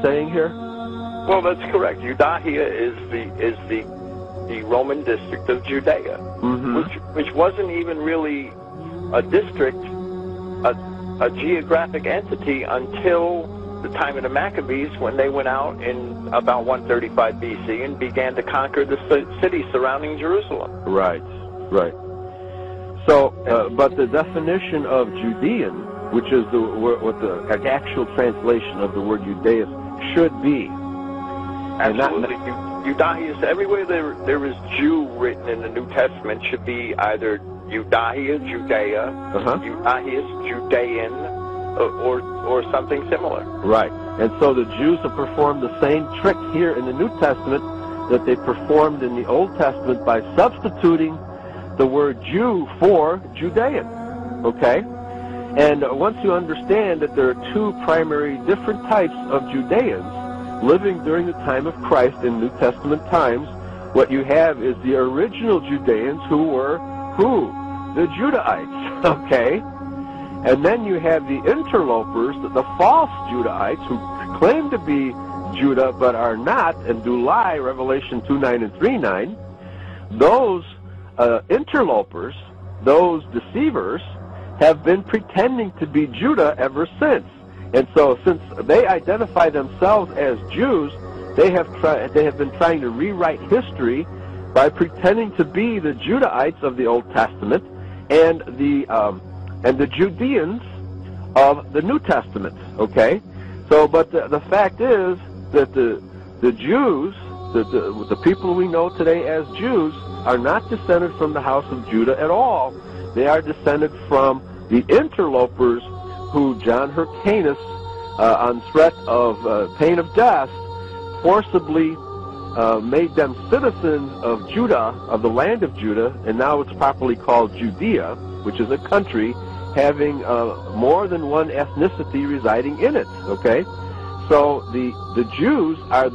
saying here? Well, that's correct. Eudahia is the Roman district of Judea, which wasn't even really a district, a geographic entity until the time of the Maccabees, when they went out in about 135 BC and began to conquer the cities surrounding Jerusalem. Right, right. So, but the definition of Judean, which is what the actual translation of the word Judaeus should be. Absolutely. Eudahia, everywhere there is Jew written in the New Testament should be either Eudahia, Judea, Eudahius, Judean, or something similar. Right. And so the Jews have performed the same trick here in the New Testament that they performed in the Old Testament by substituting the word Jew for Judean. Okay? And once you understand that there are two primary different types of Judeans living during the time of Christ in New Testament times, what you have is the original Judeans who were who? The Judahites. Okay? And then you have the interlopers, the false Judahites, who claim to be Judah but are not and do lie, Revelation 2:9 and 3:9. Those interlopers, those deceivers, have been pretending to be Judah ever since. And so since they identify themselves as Jews, they have been trying to rewrite history by pretending to be the Judahites of the Old Testament and the Judeans of the New Testament. Okay? So, but the fact is that the Jews, the people we know today as Jews, are not descended from the house of Judah at all. They are descended from the interlopers who John Hyrcanus, on threat of pain of death, forcibly made them citizens of Judah, of the land of Judah, and now it's properly called Judea, which is a country having more than one ethnicity residing in it. Okay, so the Jews are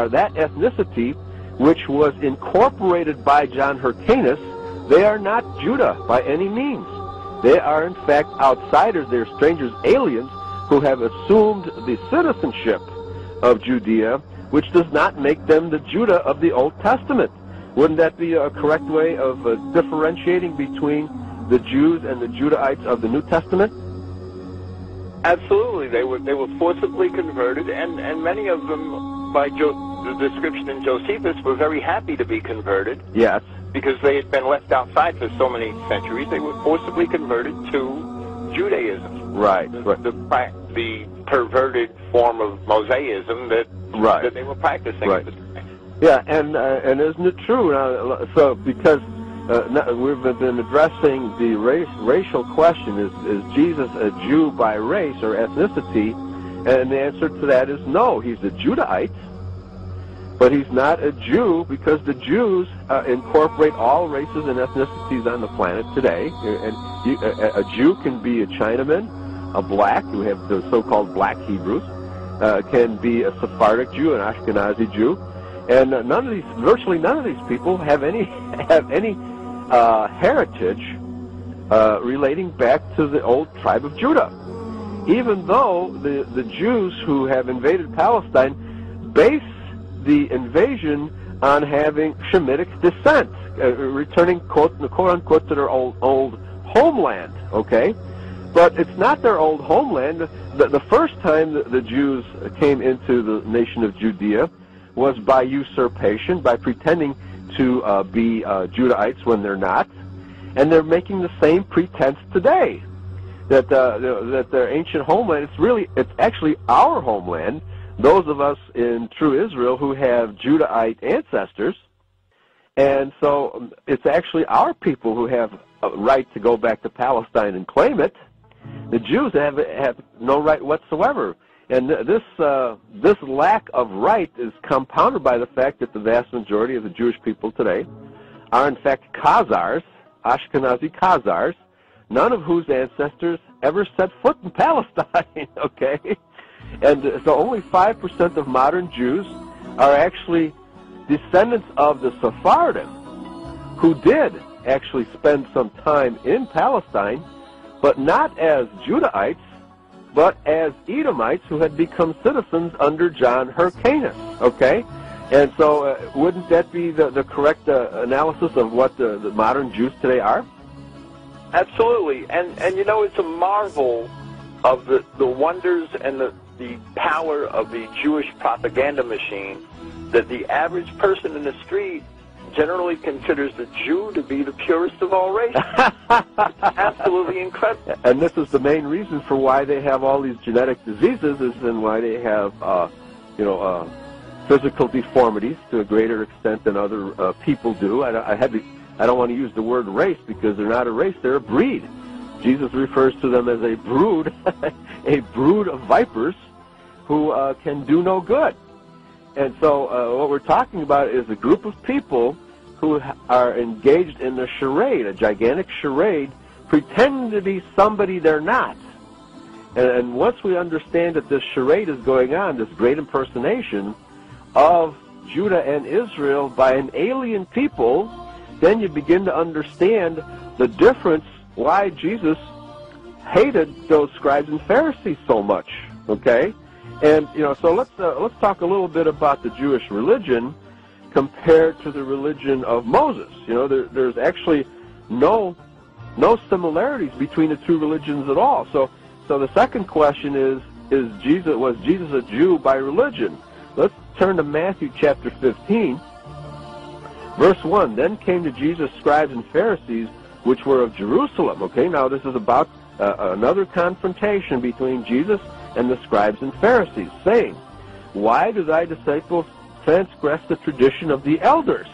that ethnicity which was incorporated by John Hyrcanus. They are not Judah by any means. They are in fact outsiders. They're strangers, aliens who have assumed the citizenship of Judea, which does not make them the Judah of the Old Testament. Wouldn't that be a correct way of differentiating between the Jews and the Judahites of the New Testament? Absolutely. They were forcibly converted, and many of them, by the description in Josephus, were very happy to be converted. Yes. Because they had been left outside for so many centuries. They were forcibly converted to Judaism. Right. The perverted form of Mosaism that they were practicing at the time. Yeah, and isn't it true? So because we've been addressing the racial question, is Jesus a Jew by race or ethnicity? And the answer to that is no. He's a Judahite, but he's not a Jew because the Jews incorporate all races and ethnicities on the planet today. And a Jew can be a Chinaman, a black, who have the so-called black Hebrews, can be a Sephardic Jew, an Ashkenazi Jew, and virtually none of these people have any heritage relating back to the old tribe of Judah. Even though the Jews who have invaded Palestine base the invasion on having Shemitic descent, returning quote unquote to their old homeland. Okay. But it's not their old homeland. The first time the Jews came into the nation of Judea was by usurpation, by pretending to be Judahites when they're not. And they're making the same pretense today, that their ancient homeland, it's actually our homeland, those of us in true Israel who have Judahite ancestors. And so it's actually our people who have a right to go back to Palestine and claim it. The Jews have no right whatsoever. And this lack of right is compounded by the fact that the vast majority of the Jewish people today are in fact Khazars, Ashkenazi Khazars, none of whose ancestors ever set foot in Palestine, okay? And so only 5% of modern Jews are actually descendants of the Sephardim, who did actually spend some time in Palestine, but not as Judahites, but as Edomites who had become citizens under John Hyrcanus, okay? And so wouldn't that be the correct analysis of what the modern Jews today are? Absolutely. And you know, it's a marvel of the wonders and the power of the Jewish propaganda machine that the average person in the street generally considers the Jew to be the purest of all races. Absolutely incredible. And this is the main reason for why they have all these genetic diseases, and why they have, physical deformities to a greater extent than other people do. I don't want to use the word race because they're not a race; they're a breed. Jesus refers to them as a brood, a brood of vipers who can do no good. And so what we're talking about is a group of people who are engaged in a charade, a gigantic charade, pretending to be somebody they're not. And once we understand that this charade is going on, this great impersonation of Judah and Israel by an alien people, then you begin to understand the difference why Jesus hated those scribes and Pharisees so much, okay? And, so let's talk a little bit about the Jewish religion compared to the religion of Moses. There's actually no similarities between the two religions at all. So the second question was Jesus a Jew by religion? Let's turn to Matthew chapter 15, verse 1. Then came to Jesus scribes and Pharisees, which were of Jerusalem. Okay, now this is about another confrontation between Jesus and the scribes and Pharisees, saying, "Why do thy disciples transgress the tradition of the elders?"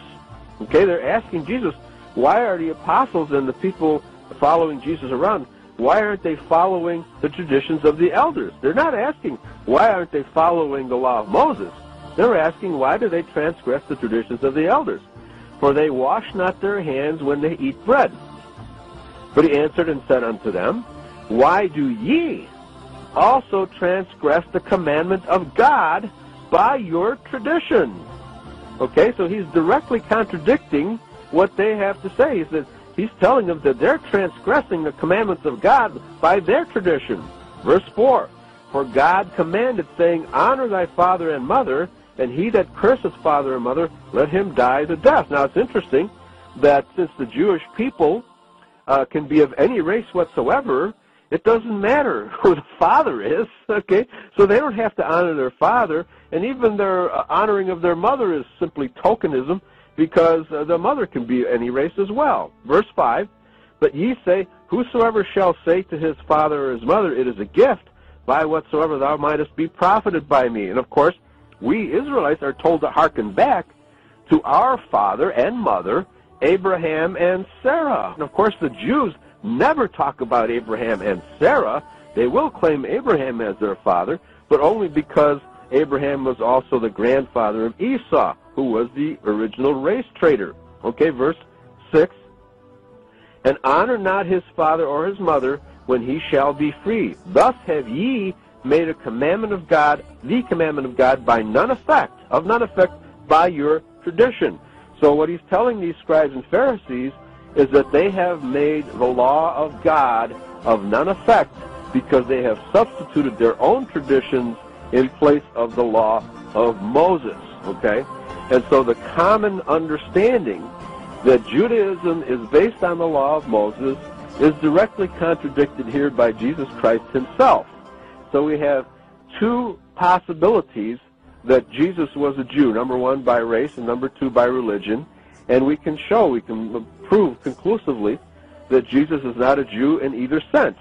Okay, they're asking Jesus, why are the apostles and the people following Jesus around, why aren't they following the traditions of the elders? They're not asking, why aren't they following the law of Moses? They're asking, why do they transgress the traditions of the elders? For they wash not their hands when they eat bread. But he answered and said unto them, Why do ye also transgress the commandment of God by your tradition? Okay, so he's directly contradicting what they have to say. He says, he's telling them that they're transgressing the commandments of God by their tradition. Verse 4, For God commanded, saying, Honor thy father and mother, and he that curseth father and mother, let him die the death. Now, it's interesting that since the Jewish people can be of any race whatsoever, it doesn't matter who the father is, okay? So they don't have to honor their father, and even their honoring of their mother is simply tokenism, because the mother can be any race as well. Verse 5, But ye say, Whosoever shall say to his father or his mother, It is a gift, by whatsoever thou mightest be profited by me. And of course, we Israelites are told to hearken back to our father and mother, Abraham and Sarah. And of course, the Jews never talk about Abraham and Sarah. They will claim Abraham as their father, but only because Abraham was also the grandfather of Esau, who was the original race trader. Okay, verse 6. And honor not his father or his mother when he shall be free. Thus have ye made a commandment of God, the commandment of God, by none effect, by your tradition. So what he's telling these scribes and Pharisees is that they have made the law of God of none effect because they have substituted their own traditions in place of the law of Moses, okay? And so the common understanding that Judaism is based on the law of Moses is directly contradicted here by Jesus Christ himself. So we have two possibilities that Jesus was a Jew, number one by race and number two by religion, and we can prove conclusively that Jesus is not a Jew in either sense.